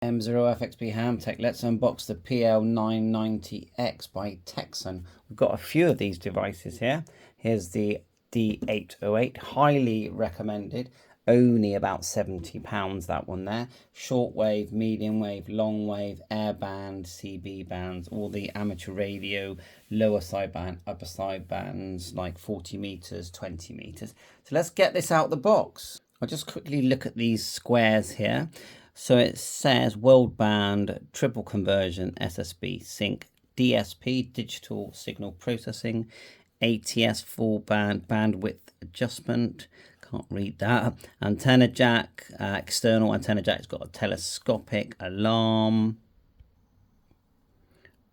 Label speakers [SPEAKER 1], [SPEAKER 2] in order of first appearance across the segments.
[SPEAKER 1] M0FXB Hamtech. Let's unbox the PL990X by Tecsun. We've got a few of these devices here. Here's the D808, highly recommended. Only about £70, that one there. Shortwave, medium wave, long wave, air band, CB bands, all the amateur radio, lower sideband, upper sidebands, like 40 meters, 20 meters. So let's get this out the box. I'll just quickly look at these squares here. So it says world band, triple conversion, SSB, sync, DSP, digital signal processing, ATS full band, bandwidth adjustment, can't read that, antenna jack, external antenna jack, it's got a telescopic alarm,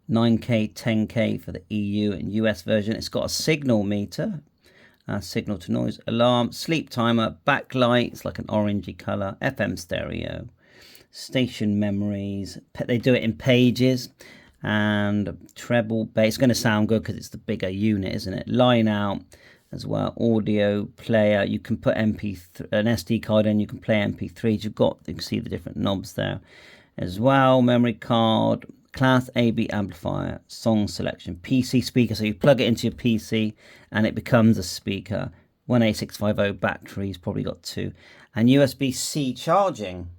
[SPEAKER 1] 9K, 10K for the EU and US version. It's got a signal meter, signal to noise, alarm, sleep timer, backlight, it's like an orangey color, FM stereo, station memories. They do it in pages, and treble bass. It's going to sound good because it's the bigger unit, isn't it? Line out as well, audio player. You can put an SD card in, you can play MP3s. You can see the different knobs there as well. Memory card, class AB amplifier, song selection, PC speaker. So you plug it into your PC and it becomes a speaker. 18650 batteries, probably got two, and USB-C charging.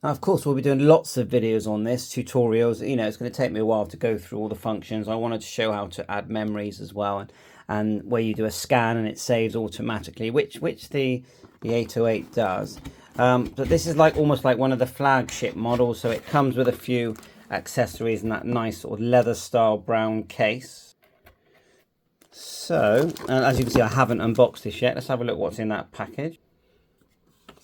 [SPEAKER 1] Now, of course, we'll be doing lots of videos on this, tutorials. You know, it's going to take me a while to go through all the functions. I wanted to show how to add memories as well, and where you do a scan and it saves automatically, which the 808 does. But this is like almost like one of the flagship models, so it comes with a few accessories in that nice sort of leather style brown case. So, as you can see, I haven't unboxed this yet. Let's have a look what's in that package.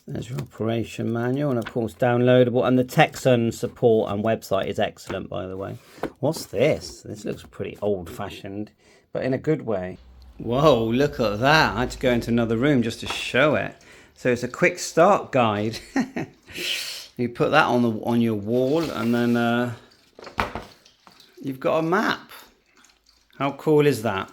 [SPEAKER 1] There's your operation manual, and of course downloadable, and the Tecsun support and website is excellent, by the way. What's this? This looks pretty old-fashioned, but in a good way. Whoa, look at that. I had to go into another room just to show it. So it's a quick start guide. You put that on your wall, and then you've got a map. How cool is that?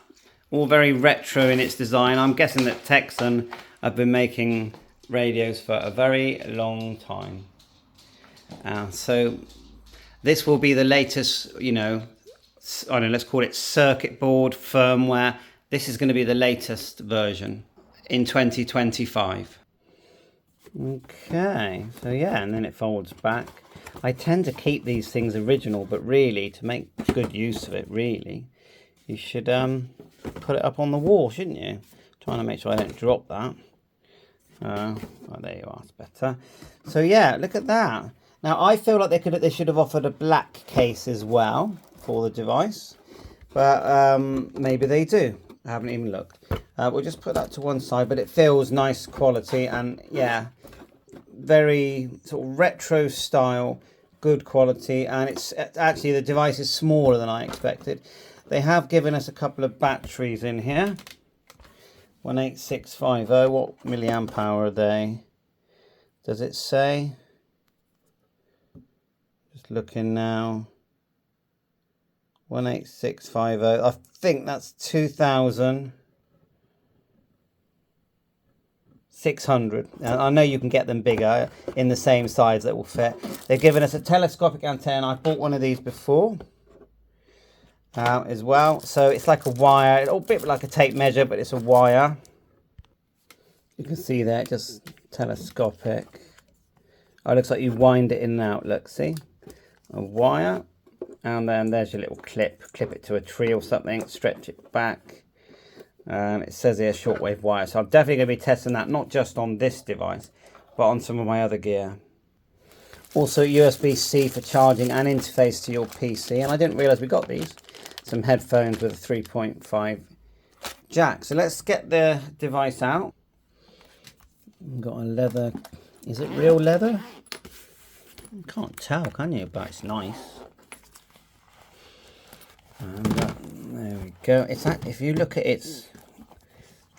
[SPEAKER 1] All very retro in its design. I'm guessing that Tecsun have been making radios for a very long time. So this will be the latest, you know, I don't know, let's call it circuit board firmware. This is going to be the latest version in 2025. Okay, so yeah, and then it folds back. I tend to keep these things original, but really, to make good use of it, really, you should put it up on the wall, shouldn't you? Trying to make sure I don't drop that. Oh, there you are, it's better. So yeah, look at that. Now I feel like they should have offered a black case as well for the device, but maybe they do. I haven't even looked. We'll just put that to one side, but it feels nice quality, and yeah, very sort of retro style, good quality, and it's actually, the device is smaller than I expected. They have given us a couple of batteries in here. 18650, what milliamp hour are they? Does it say? Just looking now. 18650, I think that's 2600. I know you can get them bigger in the same size that will fit. They've given us a telescopic antenna. I bought one of these before. As well, so it's like a wire, a bit like a tape measure, but it's a wire. You can see there, just telescopic. Oh, it looks like you wind it in and out. Look, see, a wire, and then there's your little clip it to a tree or something, stretch it back. It says here shortwave wire, so I'm definitely going to be testing that, not just on this device, but on some of my other gear. Also USB-C for charging and interface to your PC, and I didn't realize we got these. Some headphones with a 3.5 jack. So let's get the device out. We've got a leather. Is it real leather? You can't tell, can you? But it's nice. And there we go. It's if you look at its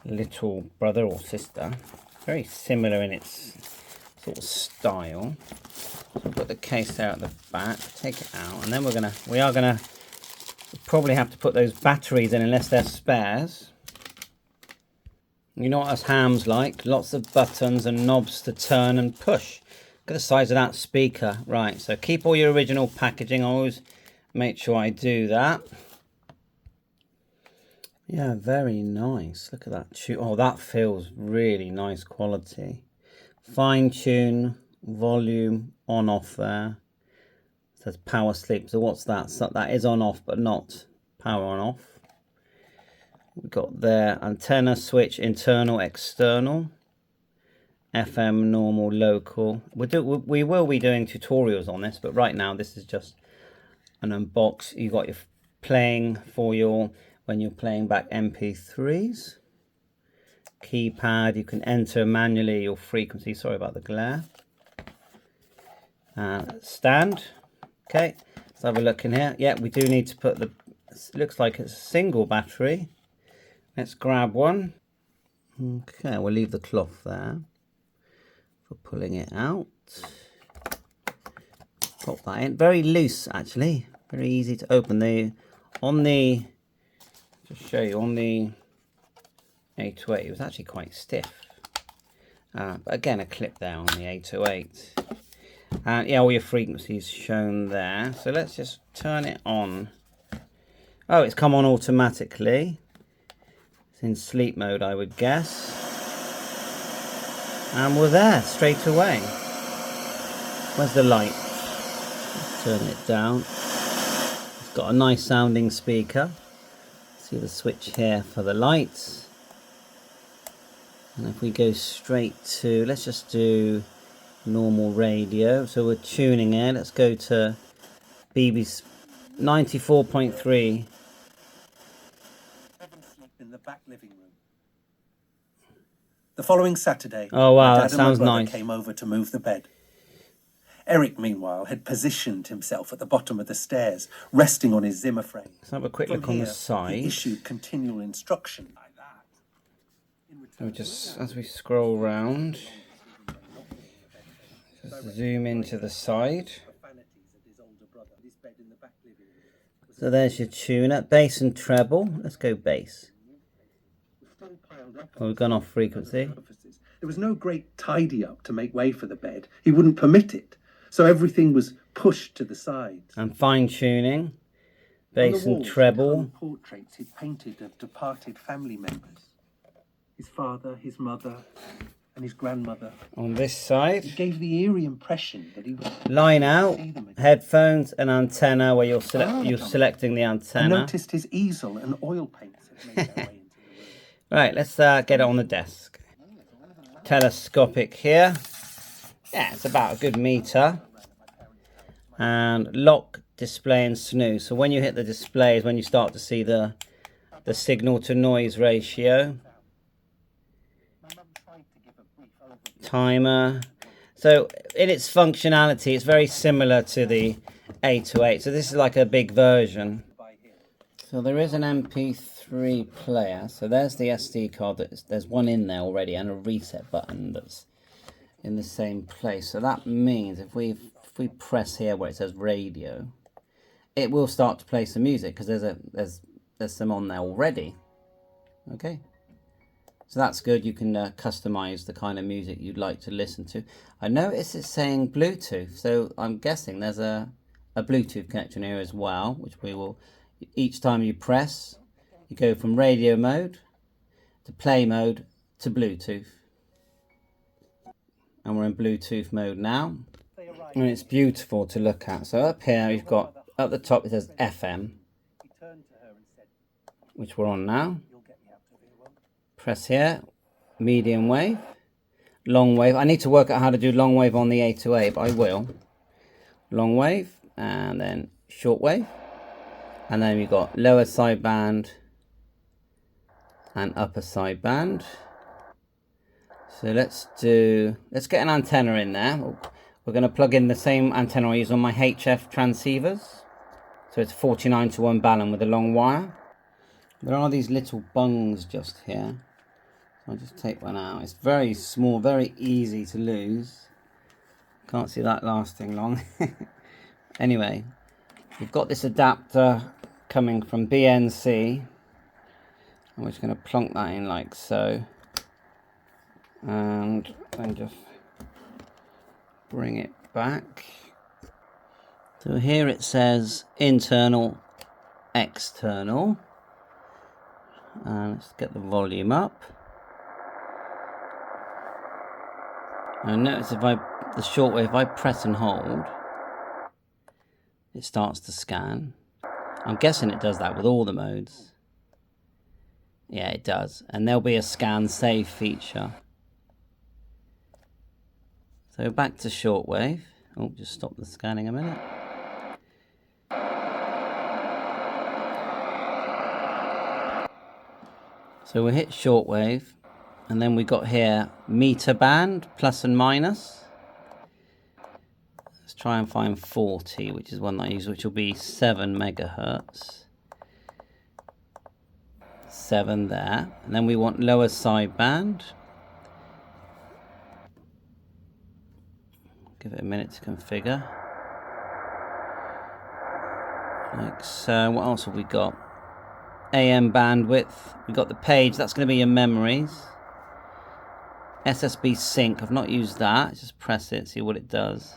[SPEAKER 1] little brother or sister, very similar in its sort of style. So put the case there at the back. Take it out, and then we are gonna. We'll probably have to put those batteries in unless they're spares. You know what us hams like, lots of buttons and knobs to turn and push. Look at the size of that speaker. Right, so keep all your original packaging. I always make sure I do that. Yeah, very nice. Look at that. Oh, that feels really nice quality. Fine tune, volume, on off there. It says power sleep. So what's that? So that is on off, but not power on off. We've got there antenna switch, internal, external. FM, normal, local. We will be doing tutorials on this, but right now this is just an unbox. You got your playing for your when you're playing back MP3s. Keypad, you can enter manually your frequency. Sorry about the glare. Stand. Okay, let's have a look in here. Yeah, we do need to put the. Looks like it's a single battery. Let's grab one. Okay, we'll leave the cloth there for pulling it out. Pop that in. Very loose, actually. Very easy to open. Just show you on the 808, it was actually quite stiff. But again, a clip there on the 808. And yeah, all your frequencies shown there. So let's just turn it on. Oh, it's come on automatically. It's in sleep mode, I would guess. And we're there straight away. Where's the light? Let's turn it down. It's got a nice sounding speaker. See the switch here for the lights. And if we go straight to, let's just do normal radio. So we're tuning in. Let's go to BBC 94.3.
[SPEAKER 2] In the back living room. The following Saturday,
[SPEAKER 1] oh wow,
[SPEAKER 2] my
[SPEAKER 1] that
[SPEAKER 2] dad and my
[SPEAKER 1] sounds
[SPEAKER 2] brother
[SPEAKER 1] nice.
[SPEAKER 2] came over to move the bed. Eric, meanwhile, had positioned himself at the bottom of the stairs, resting on his Zimmer frame.
[SPEAKER 1] Let's have a quick
[SPEAKER 2] From
[SPEAKER 1] look on
[SPEAKER 2] here,
[SPEAKER 1] the side.
[SPEAKER 2] He issued continual instruction like that.
[SPEAKER 1] So just as we scroll round, just zoom into the side. So there's your tuner, bass and treble. Let's go bass. Well, we've gone off frequency.
[SPEAKER 2] There was no great tidy up to make way for the bed. He wouldn't permit it. So everything was pushed to the sides.
[SPEAKER 1] And fine tuning, bass and treble.
[SPEAKER 2] Portraits he'd painted of departed family members. His father, his mother, and his grandmother.
[SPEAKER 1] On this side,
[SPEAKER 2] It gave the eerie impression that he was
[SPEAKER 1] line out, headphones and antenna where you're selecting the
[SPEAKER 2] I
[SPEAKER 1] antenna.
[SPEAKER 2] noticed his easel and oil paints had made their way into the room.
[SPEAKER 1] Right, let's get it on the desk. Telescopic here. Yeah, it's about a good meter. And lock, display and snooze. So when you hit the display is when you start to see the signal to noise ratio. Timer. So in its functionality, it's very similar to the 808. So this is like a big version. So there is an MP3 player. So there's the SD card. There's one in there already and a reset button that's in the same place. So that means if we press here where it says radio, it will start to play some music because there's some on there already. Okay. So that's good. You can customize the kind of music you'd like to listen to. I notice it's saying Bluetooth, so I'm guessing there's a Bluetooth connection here as well, which we will, each time you press, you go from radio mode to play mode to Bluetooth. And we're in Bluetooth mode now. And it's beautiful to look at. So up here we've got, at the top it says FM, which we're on now. Press here, medium wave, long wave. I need to work out how to do long wave on the 808, but I will. Long wave, and then short wave. And then we've got lower sideband and upper sideband. So let's get an antenna in there. We're going to plug in the same antenna I use on my HF transceivers. So it's 49:1 balun with a long wire. There are these little bungs just here. I'll just take one out. It's very small, very easy to lose. Can't see that lasting long. Anyway, we've got this adapter coming from BNC. And we're just going to plonk that in like so. And then just bring it back. So here it says internal, external. And let's get the volume up. And notice if the shortwave, if I press and hold, it starts to scan. I'm guessing it does that with all the modes. Yeah, it does. And there'll be a scan save feature. So back to shortwave. Oh, just stop the scanning a minute. So we'll hit shortwave, and then we got here meter band, plus and minus. Let's try and find 40, which is one that I use, which will be 7 megahertz. 7 there. And then we want lower sideband. Give it a minute to configure. Like so. What else have we got? AM bandwidth. We got the page. That's going to be your memories. SSB sync. I've not used that. Just press it. See what it does.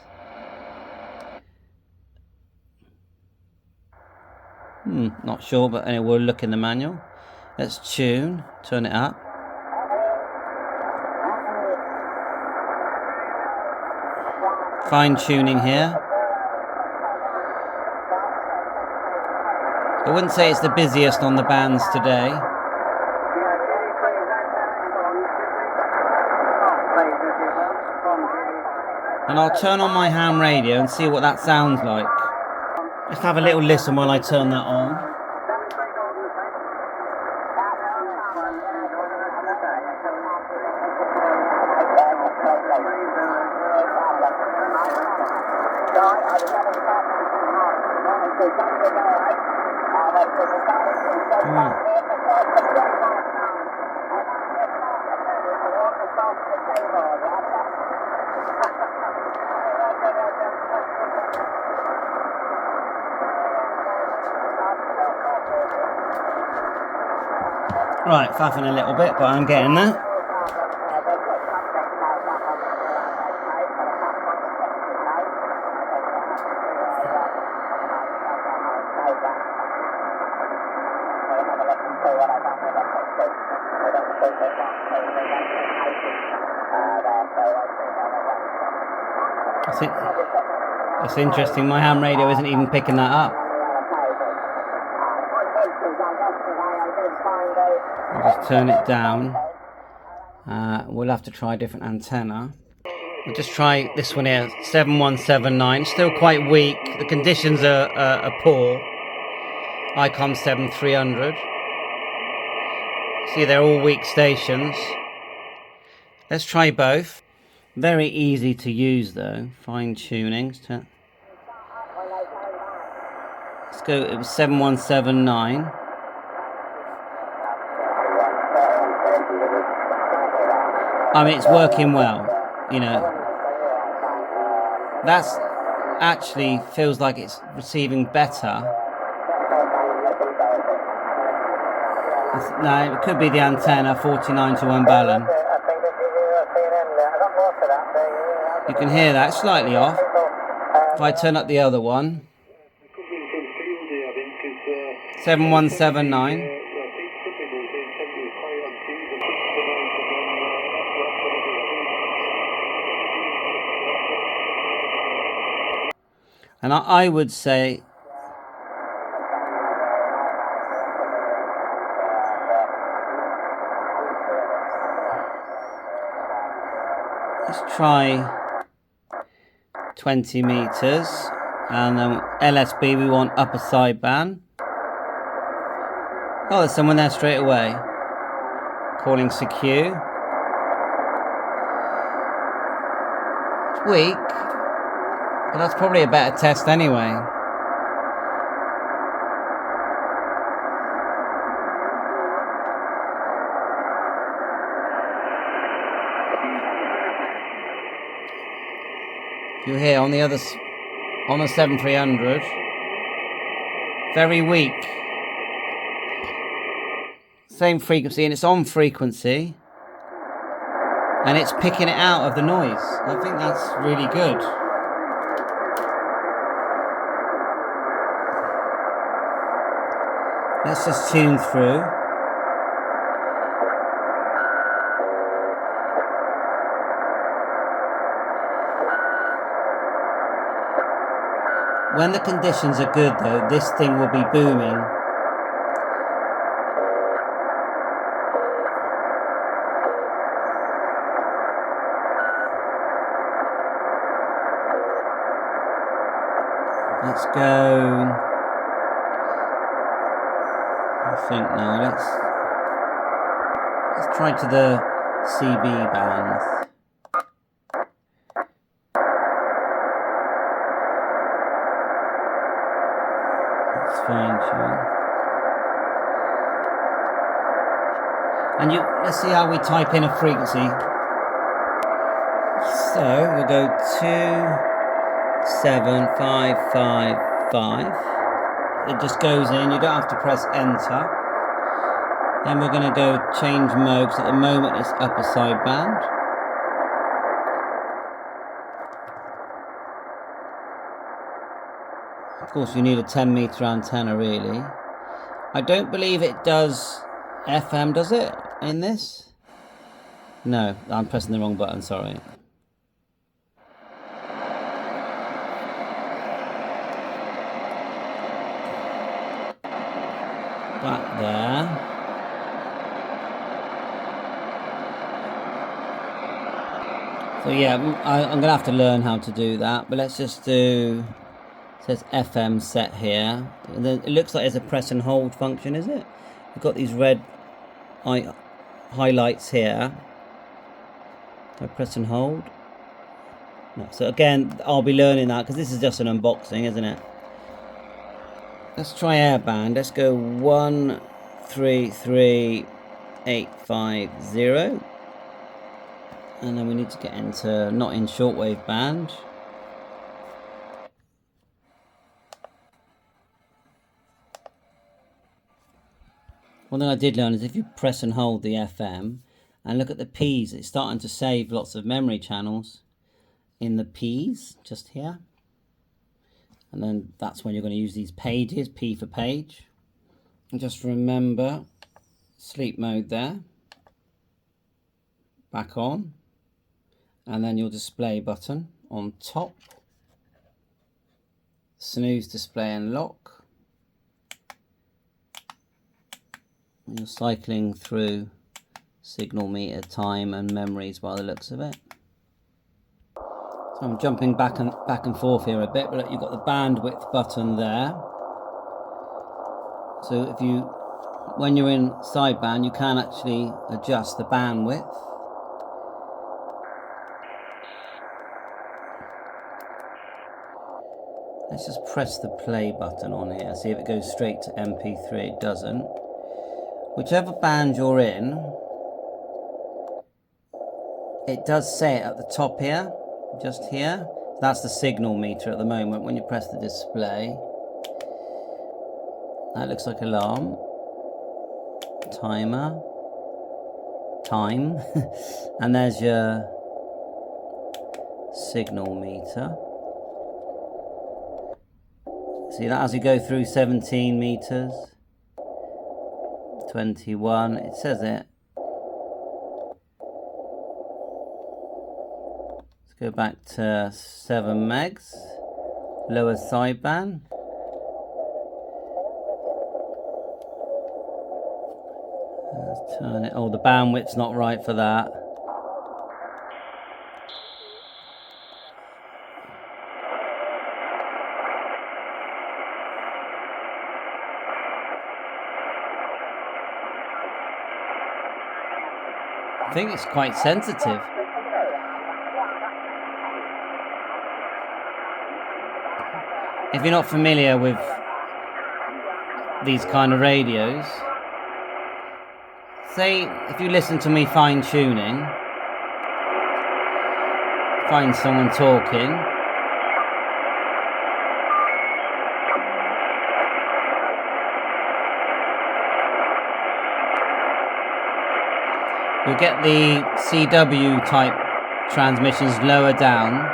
[SPEAKER 1] Not sure, but anyway, we'll look in the manual. Let's tune. Turn it up. Fine tuning here. I wouldn't say it's the busiest on the bands today. And I'll turn on my ham radio and see what that sounds like. Let's have a little listen while I turn that on. Right, faffing a little bit, but I'm getting there. That's interesting. My ham radio isn't even picking that up. I'll just turn it down. We'll have to try a different antenna. We'll just try this one here, 7179. Still quite weak. The conditions are poor. ICOM 7300. See, they're all weak stations. Let's try both. Very easy to use though. Fine tuning. Let's go. It was 7179. I mean, it's working well. You know, that's actually feels like it's receiving better. No, it could be the antenna 49 to 1 balun. You can hear that, it's slightly off. If I turn up the other one, 7179. And I would say let's try 20 meters, and then LSB we want upper sideband. Oh, there's someone there straight away calling secure. It's weak, but that's probably a better test anyway. You hear on the 7300, very weak. Same frequency, and it's on frequency. and it's picking it out of the noise. I think that's really good. Let's just tune through. When the conditions are good though, this thing will be booming. Let's go, I think now, let's try to the CB band. Let's fine tune. And let's see how we type in a frequency. So we'll go 27555. It just goes in, you don't have to press enter. Then we're going to go change mode, because at the moment it's upper sideband. Of course you need a 10 meter antenna really. I don't believe it does FM, does it, in this? No, I'm pressing the wrong button, sorry. Back there. So yeah, I'm going to have to learn how to do that, but let's just do, it says FM set here. And then it looks like there's a press and hold function, is it? We've got these red highlights here. I press and hold. No. So again, I'll be learning that because this is just an unboxing, isn't it? Let's try airband. Let's go 133850. And then we need to get into not in shortwave band. One thing I did learn is if you press and hold the FM and look at the P's, it's starting to save lots of memory channels in the P's just here. And then that's when you're going to use these pages, P for page. And just remember, sleep mode there. Back on. And then your display button on top. Snooze, display and lock. And you're cycling through signal meter, time and memories by the looks of it. I'm jumping back and forth here a bit, but you've got the bandwidth button there. So when you're in sideband, you can actually adjust the bandwidth. Let's just press the play button on here, see if it goes straight to MP3. It doesn't. Whichever band you're in, it does say it at the top here. Just here, that's the signal meter at the moment. When you press the display, that looks like alarm, timer, time, and there's your signal meter. See that as you go through 17 meters, 21, it says it. Go back to 7 megs, lower sideband. Let's turn it. Oh, the bandwidth's not right for that. I think it's quite sensitive. If you're not familiar with these kind of radios, say if you listen to me fine tuning, find someone talking, You'll get the CW type transmissions lower down.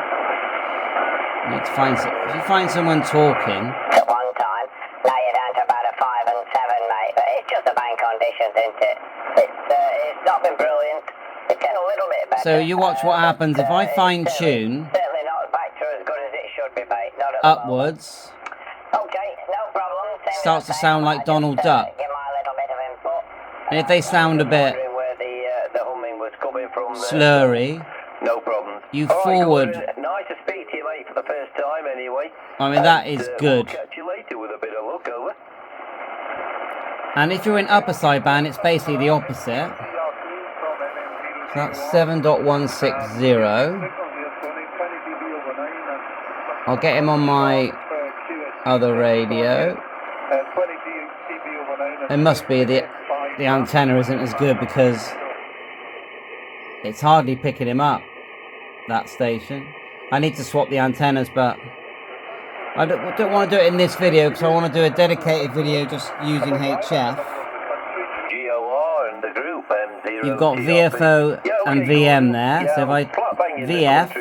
[SPEAKER 1] You need to find if you find someone talking.
[SPEAKER 3] At one time, now you're down to about a 5 and 7, mate. But it's just the bank conditions, isn't it? It's not been brilliant. It's getting a little bit better.
[SPEAKER 1] So you watch what happens if I fine tune
[SPEAKER 3] Certainly not back to as good as it should be, mate. Not at
[SPEAKER 1] upwards.
[SPEAKER 3] Okay, no problem.
[SPEAKER 1] Starts to sound like Donald Duck.
[SPEAKER 3] Give my little bit of input.
[SPEAKER 1] And if they sound a bit
[SPEAKER 3] Where the humming was coming from.
[SPEAKER 1] slurry,
[SPEAKER 3] No problem.
[SPEAKER 1] you forward.
[SPEAKER 3] Nice to speak to you, mate, for the first time, anyway.
[SPEAKER 1] I mean, that is good.
[SPEAKER 3] We'll catch you later with a bit of luck, over.
[SPEAKER 1] And if you're in upper sideband, it's basically the opposite. So that's 7.160. I'll get him on my other radio. It must be the antenna isn't as good because it's hardly picking him up, that station. I need to swap the antennas, but I don't want to do it in this video because I want to do a dedicated video just using HF.
[SPEAKER 3] GOR and the group M0.
[SPEAKER 1] You've got VFO and VM there, so if I VF,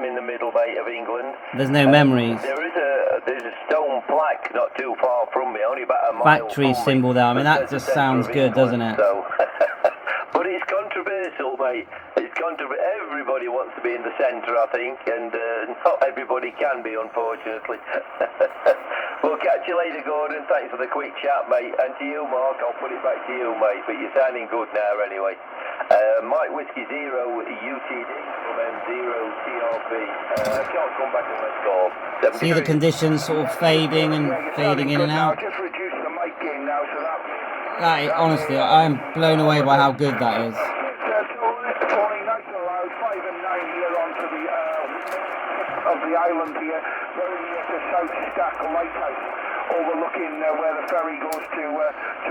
[SPEAKER 3] in the middle bait of England.
[SPEAKER 1] there's no memories.
[SPEAKER 3] There's a stone plaque not too far from me, only about a mile
[SPEAKER 1] Factory
[SPEAKER 3] from me,
[SPEAKER 1] symbol there. I mean,
[SPEAKER 3] that
[SPEAKER 1] that
[SPEAKER 3] says
[SPEAKER 1] just
[SPEAKER 3] the
[SPEAKER 1] sounds
[SPEAKER 3] centre
[SPEAKER 1] good,
[SPEAKER 3] of
[SPEAKER 1] doesn't
[SPEAKER 3] England,
[SPEAKER 1] it?
[SPEAKER 3] So. But it's controversial, mate. It's controversial. Everybody wants to be in the centre, I think, and not everybody can be, unfortunately. We'll catch you later, Gordon. Thanks for the quick chat, mate. And to you, Mark, I'll put it back to you, mate. But you're sounding good now, anyway. Mike Whiskey 0 UTD from M0 TRB. Can't come back on my score.
[SPEAKER 1] See the conditions sort of fading and fading in and out.
[SPEAKER 3] Just reduce the mic gain now, so
[SPEAKER 1] That is, honestly, I'm blown away by how good that is.
[SPEAKER 3] of the island here, very near to South Stack Lighthouse, overlooking where the ferry goes to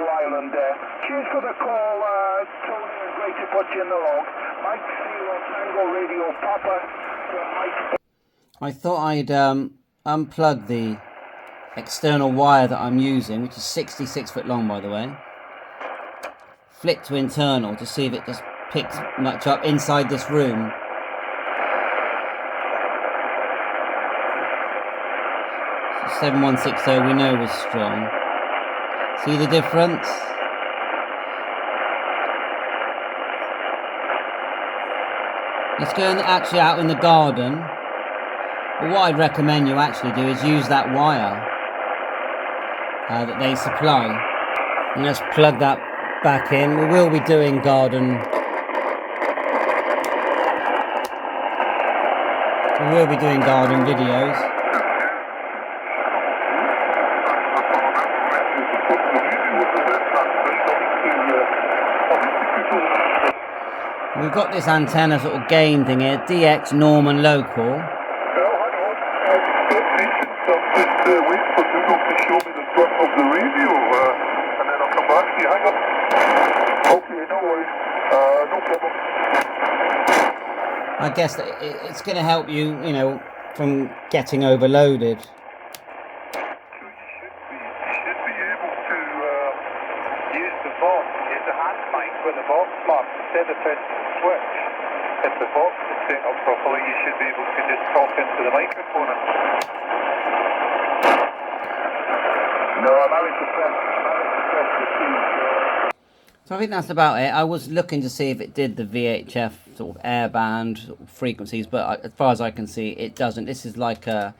[SPEAKER 3] Ireland there. Cheers for the call, Tony, and great to put you in the log. Mike Zero Tango Radio Papa from Mike.
[SPEAKER 1] I thought I'd unplug the external wire that I'm using, which is 66 foot long, by the way. Flick to internal to see if it just picks much up inside this room. 7160 we know was strong. See the difference? Let's go actually out in the garden. But what I'd recommend you actually do is use that wire that they supply. And let's plug that back in. We will be doing garden. We will be doing garden videos. We've got this antenna sort of gain thing here, DX, norm and local. I guess that it's going to help you, you know, from getting overloaded.
[SPEAKER 4] Instead of pressing the switch, if the box is set up properly, you should be able to just talk into the microphone. No, I'm having to press the key.
[SPEAKER 1] So I think that's about it. I was looking to see if it did the VHF sort of airband sort of frequencies, but as far as I can see, it doesn't. This is like a,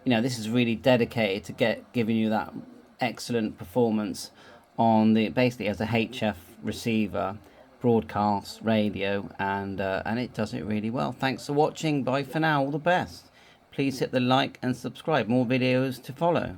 [SPEAKER 1] you know, this is really dedicated to giving you that excellent performance on the, basically as a HF receiver, broadcast radio, and it does it really well. Thanks for watching. Bye for now. All the best. Please hit the like and subscribe. More videos to follow.